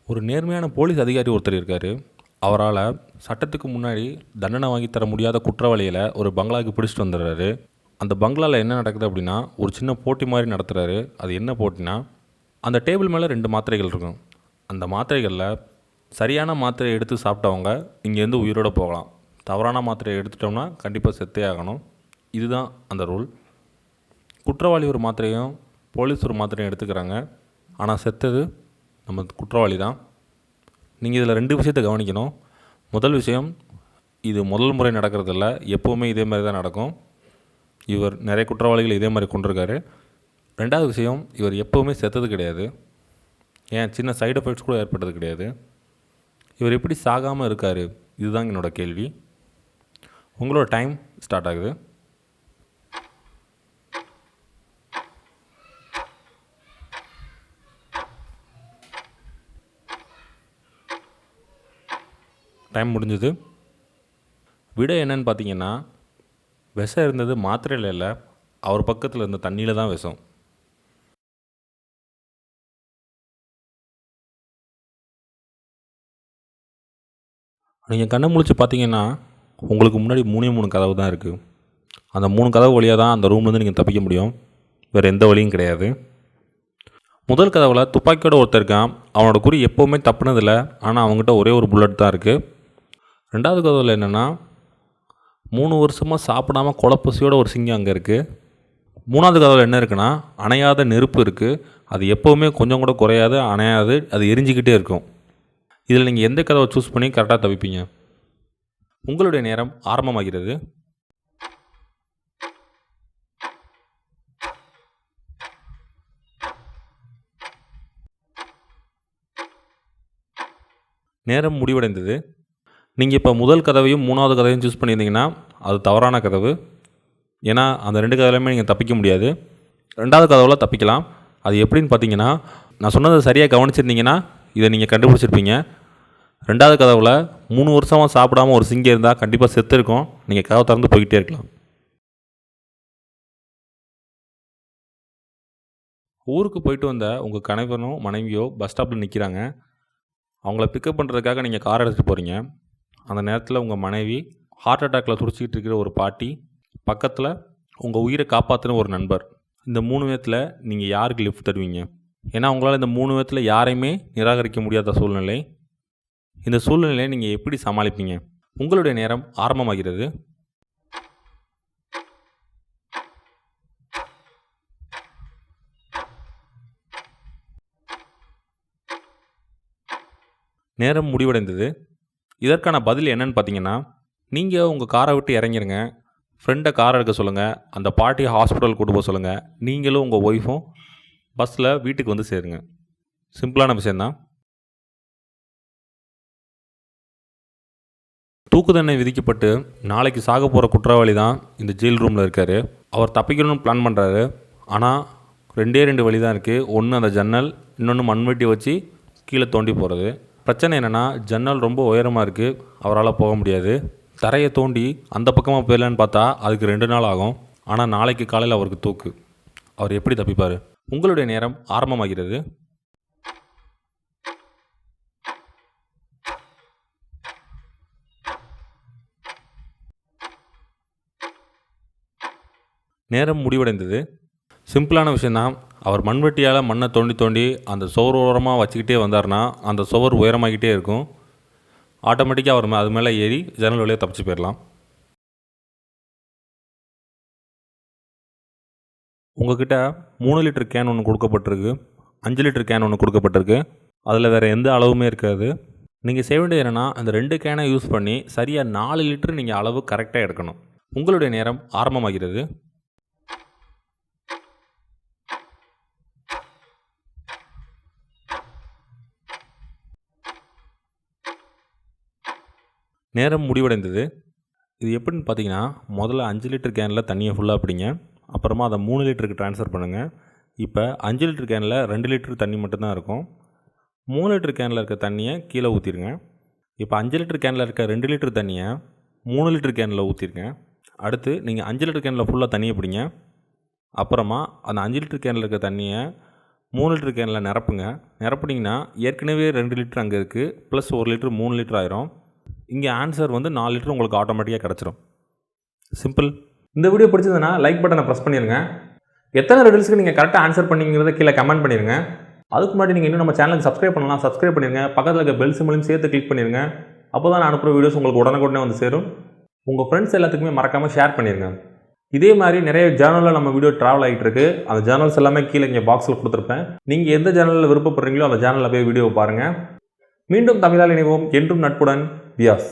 ஒரு நேர்மையான போலீஸ் அதிகாரி ஒருத்தர் இருக்கார். அவரால் சட்டத்துக்கு முன்னாடி தண்டனை வாங்கி தர முடியாத குற்றவாளிகளை ஒரு பங்களாவுக்கு பிடிச்சிட்டு வந்துடுறாரு. அந்த பங்களாவில் என்ன நடக்குது அப்படின்னா, ஒரு சின்ன போட்டி மாதிரி நடத்துகிறாரு. அது என்ன போட்டினா, அந்த டேபிள் மேலே 2 மாத்திரைகள் இருக்கும். அந்த மாத்திரைகளில் சரியான மாத்திரையை எடுத்து சாப்பிட்டவங்க இங்கேருந்து உயிரோடு போகலாம். தவறான மாத்திரையை எடுத்துட்டோம்னா கண்டிப்பாக செத்தே ஆகணும். இதுதான் அந்த ரூல். குற்றவாளி ஒரு மாத்திரையும் போலீஸ் ஒரு மாத்திரையும் எடுத்துக்கிறாங்க. ஆனால் செத்தது நம்ம குற்றவாளி தான். நீங்கள் இதில் 2 விஷயத்தை கவனிக்கணும். முதல் விஷயம், இது முதல் முறை நடக்கிறதில்ல, எப்போவுமே இதே மாதிரி தான் நடக்கும். இவர் நிறைய குற்றவாளிகள் இதே மாதிரி கொண்டிருக்காரு. 2வது விஷயம், இவர் எப்போவுமே செத்தது கிடையாது. ஏன் சின்ன சைடு எஃபெக்ட்ஸ் கூட ஏற்பட்டது கிடையாது. இவர் எப்படி சாகாமல் இருக்கார்? இதுதான் என்னோடய கேள்வி. உங்களோட டைம் ஸ்டார்ட் ஆகுது. டைம் முடிஞ்சது. விட என்னன்னு பார்த்தீங்கன்னா, விஷம் இருந்தது மாத்திரையில் இல்லை, அவர் பக்கத்தில் இருந்த தண்ணியில் தான் விஷம். நீங்கள் கண்ணை முழிச்சு பார்த்தீங்கன்னா, உங்களுக்கு முன்னாடி 3 கதவு தான் இருக்குது. அந்த 3 கதவு வழியாக தான் அந்த ரூம்லேருந்து நீங்கள் தப்பிக்க முடியும். வேறு எந்த வழியும் கிடையாது. முதல் கதவில் துப்பாக்கியோட ஒருத்தர் இருக்கான். அவனோட குறி எப்போவுமே தப்புனதில்லை, ஆனால் அவங்ககிட்ட ஒரே ஒரு புல்லட் தான் இருக்குது. 2வது கதவில் என்னென்னா, 3 வருஷமாக சாப்பிடாமல் குழப்பசியோட ஒரு சிங்கம் அங்கே இருக்குது. 3வது கதவில் என்ன இருக்குன்னா, அணையாத நெருப்பு இருக்குது. அது எப்போவுமே கொஞ்சம் கூட குறையாது, அணையாது, அது எரிஞ்சிக்கிட்டே இருக்கும். இதில் நீங்கள் எந்த கதவை சூஸ் பண்ணி கரெக்டாக தவிப்பீங்க? உங்களுடைய நேரம் ஆரம்பமாகிறது. நேரம் முடிவடைந்தது. நீங்கள் இப்போ முதல் கதவையும் 3வது கதவையும் சூஸ் பண்ணியிருந்தீங்கன்னா அது தவறான கதவு. ஏன்னா அந்த 2 கதவுலையுமே நீங்கள் தப்பிக்க முடியாது. 2வது கதவில் தப்பிக்கலாம். அது எப்படின்னு பார்த்தீங்கன்னா, நான் சொன்னதை சரியாக கவனிச்சிருந்தீங்கன்னா இதை நீங்கள் கண்டுபிடிச்சிருப்பீங்க. 2வது கதவில் 3 வருஷமாக சாப்பிடாமல் ஒரு சிங்கம் இருந்தால் கண்டிப்பாக செத்து இருக்கும். நீங்கள் கதவை திறந்து போய்கிட்டே இருக்கலாம். ஊருக்கு போயிட்டு வந்த உங்கள் கணவனோ மனைவியோ பஸ் ஸ்டாப்பில் நிற்கிறாங்க. அவங்கள பிக்கப் பண்ணுறதுக்காக நீங்கள் கார் எடுத்துகிட்டு போகிறீங்க. அந்த நேரத்தில் உங்கள் மனைவி ஹார்ட் அட்டாக்கில் துடிச்சிக்கிட்டு இருக்கிற ஒரு பாட்டி, பக்கத்தில் உங்கள் உயிரை காப்பாற்றின ஒரு நண்பர். இந்த 3 விதத்தில் நீங்கள் யாருக்கு லிஃப்ட் தருவீங்க? ஏன்னா உங்களால் இந்த 3 விதத்தில் யாரையுமே நிராகரிக்க முடியாத சூழ்நிலை. இந்த சூழ்நிலையை நீங்கள் எப்படி சமாளிப்பீங்க? உங்களுடைய நேரம் ஆரம்பமாகிறது. நேரம் முடிவடைந்தது. இதற்கான பதில் என்னன்னு பார்த்தீங்கன்னா, நீங்கள் உங்கள் காரை விட்டு இறங்கிருங்க. ஃப்ரெண்டை கார் எடுக்க சொல்லுங்கள். அந்த பாட்டியை ஹாஸ்பிட்டல் கூட்டு போக சொல்லுங்கள். நீங்களும் உங்கள் ஒய்ஃபும் பஸ்ஸில் வீட்டுக்கு வந்து சேருங்க. சிம்பிளான விஷயந்தான். தூக்கு தண்டனை விதிக்கப்பட்டு நாளைக்கு சாக போகிற குற்றவாளி தான் இந்த ஜெயில் ரூமில் இருக்கார். அவர் தப்பிக்கணும்னு பிளான் பண்ணுறாரு. ஆனால் 2 வழி தான் இருக்குது. ஒன்று அந்த ஜன்னல், இன்னொன்று மண்வெட்டி வச்சு கீழே தோண்டி போகிறது. பிரச்சனை என்னென்னா, ஜன்னல் ரொம்ப உயரமாக இருக்குது, அவரால் போக முடியாது. தரையை தோண்டி அந்த பக்கமாக போயிடலான்னு பார்த்தா அதுக்கு 2 நாள் ஆகும். ஆனால் நாளைக்கு காலையில் அவருக்கு தூக்கு. அவர் எப்படி தப்பிப்பார்? உங்களுடைய நேரம் ஆரம்பமாகிறது. நேரம் முடிவடைந்தது. சிம்பிளான விஷயந்தான். அவர் மண்வெட்டியால் மண்ணை தோண்டி தோண்டி அந்த சுவர் ஓரமாக வச்சுக்கிட்டே வந்தார்னா அந்த சுவர் உயரமாகிட்டே இருக்கும். ஆட்டோமேட்டிக்காக அவர் அது மேலே ஏறி ஜன்னல் வழியாக தப்பிச்சு போயிடலாம். உங்கள்கிட்ட 3 லிட்டர் கேன் ஒன்று கொடுக்கப்பட்டிருக்கு, 5 லிட்டர் கேன் ஒன்று கொடுக்கப்பட்டிருக்கு. அதில் வேறு எந்த அளவுமே இருக்காது. நீங்கள் செய்ய வேண்டியது என்னென்னா, அந்த 2 கேனை யூஸ் பண்ணி சரியாக 4 லிட்டர் நீங்கள் அளவு கரெக்டாக எடுக்கணும். உங்களுடைய நேரம் ஆரம்பமாகிறது. நேரம் முடிவடைந்தது. இது எப்படின்னு பார்த்தீங்கன்னா, முதல்ல 5 லிட்டர் கேனில் தண்ணியை ஃபுல்லாக பிடிங்க. அப்புறமா அதை 3 லிட்டருக்கு ட்ரான்ஸ்ஃபர் பண்ணுங்கள். இப்போ 5 லிட்டர் கேனில் 2 லிட்டர் தண்ணி மட்டும்தான் இருக்கும். 3 லிட்டர் கேனில் இருக்க தண்ணியை கீழே ஊற்றிடுங்க. இப்போ 5 லிட்டர் கேனில் இருக்க 2 லிட்டர் தண்ணியை 3 லிட்டர் கேனில் ஊற்றிருங்க. அடுத்து நீங்கள் 5 லிட்டர் கேனில் ஃபுல்லாக தண்ணியை பிடிங்க. அப்புறமா அந்த 5 லிட்டர் கேனில் இருக்க தண்ணியை 3 லிட்டர் கேனில் நிரப்புங்க. நிரப்புனீங்கன்னா ஏற்கனவே 2 லிட்டர் அங்கே இருக்குது, ப்ளஸ் 1 லிட்டர் 3 லிட்டர் ஆயிரும். இங்கே ஆன்சர் வந்து 4 லிட்டர் உங்களுக்கு ஆட்டோமேட்டிக்காக கிடச்சிரும். சிம்பிள். இந்த வீடியோ பிடிச்சதுன்னா லைக் பட்டனை ப்ரெஸ் பண்ணிடுங்க. எத்தனை ரிடல்ஸ்க்கு நீங்கள் கரெக்டாக ஆன்சர் பண்ணிங்கிறத கீழே கமெண்ட் பண்ணிடுங்க. அதுக்கு முன்னாடி நீங்கள் இன்னும் நம்ம சேனலுக்கு சப்ஸ்கிரைப் பண்ணலாம், சப்ஸ்கிரைப் பண்ணிடுங்க. பக்கத்தில் இருக்க பெல் சிம்பளையும் சேர்த்து கிளிக் பண்ணிடுங்க. அப்போ தான் நான் அனுப்புகிற வீடியோஸ் உங்களுக்கு உடனுக்குடனே வந்து சேரும். உங்கள் ஃப்ரெண்ட்ஸ் எல்லாத்துக்குமே மறக்காமல் ஷேர் பண்ணிடுங்க. இதே மாதிரி நிறைய ஜேர்னலில் நம்ம வீடியோ ட்ராவல் ஆகிட்டு இருக்கு. அந்த ஜேர்னல்ஸ் எல்லாமே கீழே இங்கே பாக்ஸில் கொடுத்துருப்பேன். நீங்கள் எந்த ஜேர்னலில் விருப்பப்படுறீங்களோ அந்த ஜேர்னலில் போய் வீடியோ பாருங்கள். மீண்டும் தமிழால் இணைவோம். என்றும் நட்புடன் வியாஸ்.